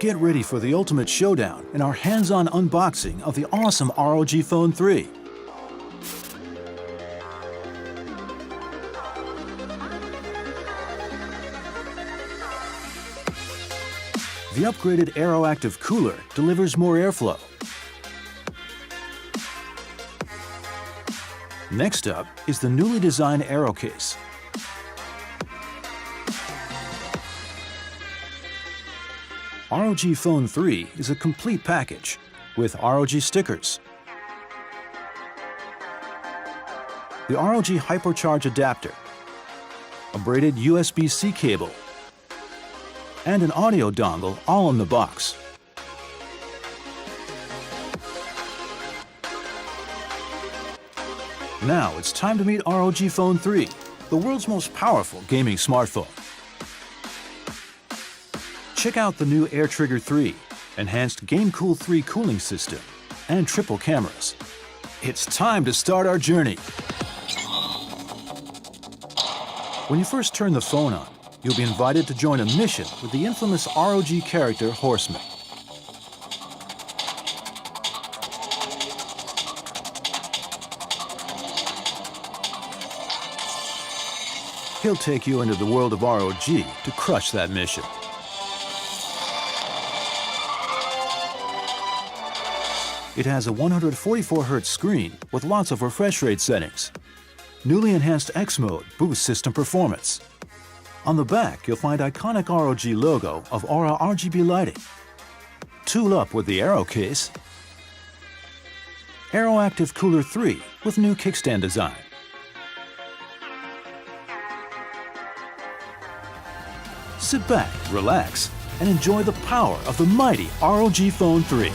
Get ready for the ultimate showdown in our hands-on unboxing of the awesome ROG Phone 3. The upgraded AeroActive cooler delivers more airflow. Next up is the newly designed Aero case. ROG Phone 3 is a complete package with ROG stickers, the ROG Hypercharge adapter, a braided USB-C cable, and an audio dongle all in the box. Now it's time to meet ROG Phone 3, the world's most powerful gaming smartphone. Check out the new AirTrigger 3, enhanced GameCool 3 cooling system, and triple cameras. It's time to start our journey. When you first turn the phone on, you'll be invited to join a mission with the infamous ROG character Horseman. He'll take you into the world of ROG to crush that mission. It has a 144Hz screen with lots of refresh rate settings. Newly enhanced X mode boosts system performance. On the back, you'll find iconic ROG logo of Aura RGB lighting. Tool up with the Aero case, AeroActive Cooler 3 with new kickstand design. Sit back, relax, and enjoy the power of the mighty ROG Phone 3.